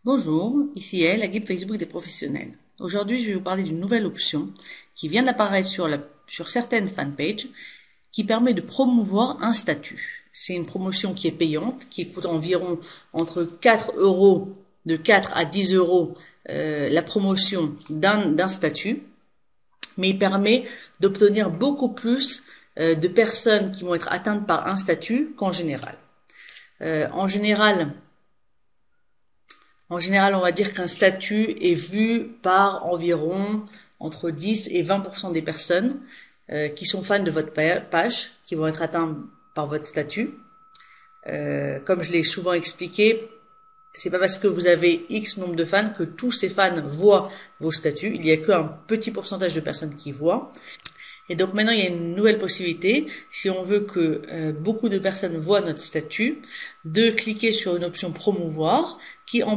Bonjour, ici est la guide Facebook des professionnels. Aujourd'hui, je vais vous parler d'une nouvelle option qui vient d'apparaître sur certaines fanpages qui permet de promouvoir un statut. C'est une promotion qui est payante, qui coûte environ entre 4 euros, de 4 à 10 euros la promotion d'un statut, mais il permet d'obtenir beaucoup plus de personnes qui vont être atteintes par un statut qu'en général. En général, on va dire qu'un statut est vu par environ entre 10 et 20% des personnes qui sont fans de votre page, qui vont être atteints par votre statut. Comme je l'ai souvent expliqué, c'est pas parce que vous avez X nombre de fans que tous ces fans voient vos statuts. Il n'y a qu'un petit pourcentage de personnes qui voient. Et donc maintenant, il y a une nouvelle possibilité, si on veut que beaucoup de personnes voient notre statut, de cliquer sur une option promouvoir qui, en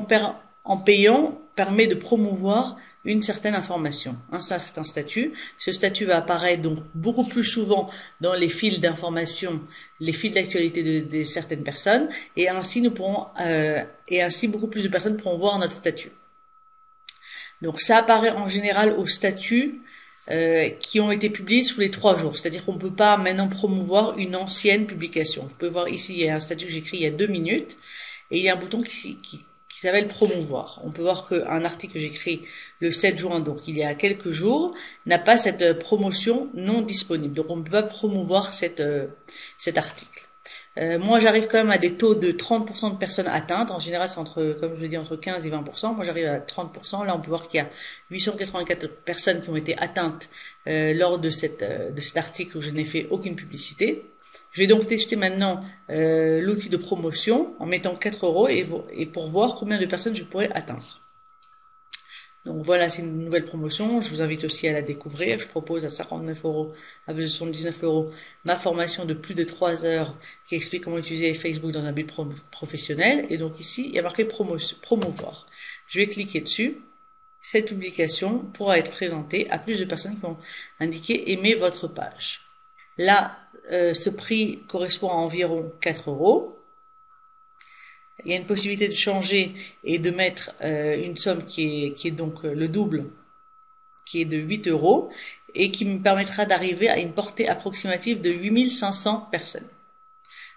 payant, permet de promouvoir une certaine information, un certain statut. Ce statut va apparaître donc beaucoup plus souvent dans les fils d'information, les fils d'actualité de certaines personnes, et ainsi beaucoup plus de personnes pourront voir notre statut. Donc ça apparaît en général au statut qui ont été publiés sous les 3 jours. C'est-à-dire qu'on ne peut pas maintenant promouvoir une ancienne publication. Vous pouvez voir ici, il y a un statut que j'ai écrit il y a 2 minutes, et il y a un bouton qui s'appelle promouvoir. On peut voir qu'un article que j'ai écrit le 7 juin, donc il y a quelques jours, n'a pas cette promotion non disponible. Donc on ne peut pas promouvoir cet article. Moi, j'arrive quand même à des taux de 30% de personnes atteintes. En général, c'est comme je l'ai dit, entre 15 et 20%. Moi, j'arrive à 30%. Là, on peut voir qu'il y a 884 personnes qui ont été atteintes lors de cet article où je n'ai fait aucune publicité. Je vais donc tester maintenant l'outil de promotion en mettant 4 euros et pour voir combien de personnes je pourrais atteindre. Donc voilà, c'est une nouvelle promotion. Je vous invite aussi à la découvrir. Je propose à 59 euros, à 79 euros, ma formation de plus de 3 heures qui explique comment utiliser Facebook dans un but professionnel. Et donc ici, il y a marqué promouvoir. Je vais cliquer dessus. Cette publication pourra être présentée à plus de personnes qui vont indiquer aimer votre page. Là, ce prix correspond à environ 4 euros. Il y a une possibilité de changer et de mettre une somme qui est donc le double, qui est de 8 euros, et qui me permettra d'arriver à une portée approximative de 8500 personnes.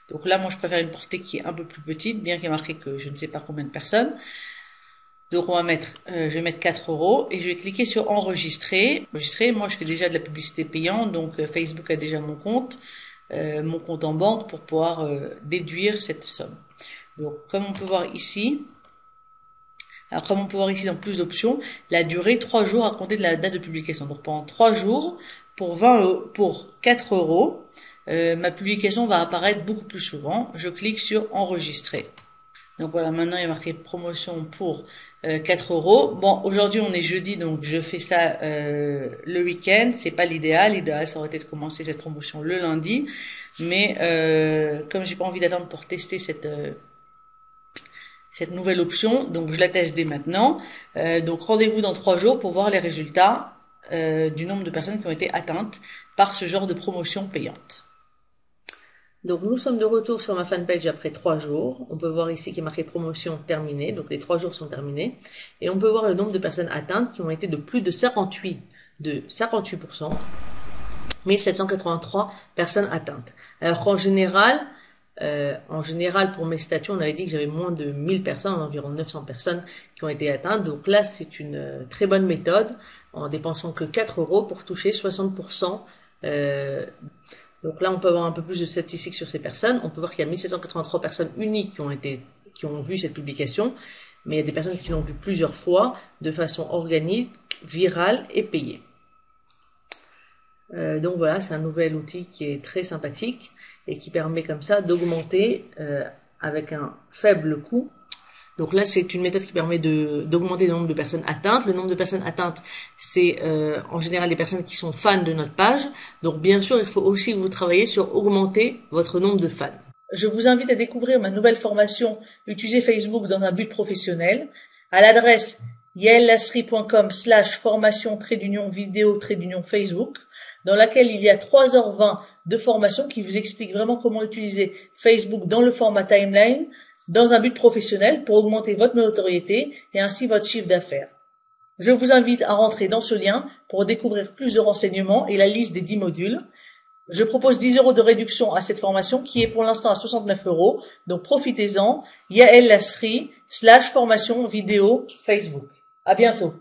Donc là, moi, je préfère une portée qui est un peu plus petite, bien qu'il y ait marqué que je ne sais pas combien de personnes. Donc je vais mettre 4 euros et je vais cliquer sur enregistrer. Moi, je fais déjà de la publicité payante, donc Facebook a déjà mon compte en banque pour pouvoir déduire cette somme. Donc, comme on peut voir ici, dans plus d'options, la durée 3 jours à compter de la date de publication. Donc, pendant 3 jours, pour 4 euros, ma publication va apparaître beaucoup plus souvent. Je clique sur enregistrer. Donc voilà, maintenant il y a marqué promotion pour 4 euros. Bon, aujourd'hui on est jeudi, donc je fais ça le week-end. C'est pas l'idéal. L'idéal, ça aurait été de commencer cette promotion le lundi. Mais comme j'ai pas envie d'attendre pour tester cette nouvelle option, donc je la teste dès maintenant. Donc rendez-vous dans 3 jours pour voir les résultats du nombre de personnes qui ont été atteintes par ce genre de promotion payante. Donc nous sommes de retour sur ma fanpage après 3 jours. On peut voir ici qu'il est marqué promotion terminée, donc les 3 jours sont terminés. Et on peut voir le nombre de personnes atteintes qui ont été de plus de 58%, 1783 personnes atteintes. Alors qu'en général, pour mes statuts, on avait dit que j'avais moins de 1000 personnes, environ 900 personnes qui ont été atteintes. Donc là, c'est une très bonne méthode, en dépensant que 4 euros pour toucher 60%. Donc là, on peut avoir un peu plus de statistiques sur ces personnes. On peut voir qu'il y a 1783 personnes uniques qui ont vu cette publication, mais il y a des personnes qui l'ont vu plusieurs fois, de façon organique, virale et payée. Donc voilà, c'est un nouvel outil qui est très sympathique et qui permet comme ça d'augmenter avec un faible coût. Donc là, c'est une méthode qui permet d'augmenter le nombre de personnes atteintes. Le nombre de personnes atteintes, c'est en général les personnes qui sont fans de notre page. Donc bien sûr, il faut aussi que vous travaillez sur augmenter votre nombre de fans. Je vous invite à découvrir ma nouvelle formation Utiliser Facebook dans un but professionnel à l'adresse yaellasri.com/formation-vidéo-Facebook, dans laquelle il y a 3h20 de formation qui vous explique vraiment comment utiliser Facebook dans le format timeline, dans un but professionnel pour augmenter votre notoriété et ainsi votre chiffre d'affaires. Je vous invite à rentrer dans ce lien pour découvrir plus de renseignements et la liste des 10 modules. Je propose 10 € de réduction à cette formation qui est pour l'instant à 69 €. Donc profitez-en. Yael Lasri /formation vidéo Facebook. À bientôt.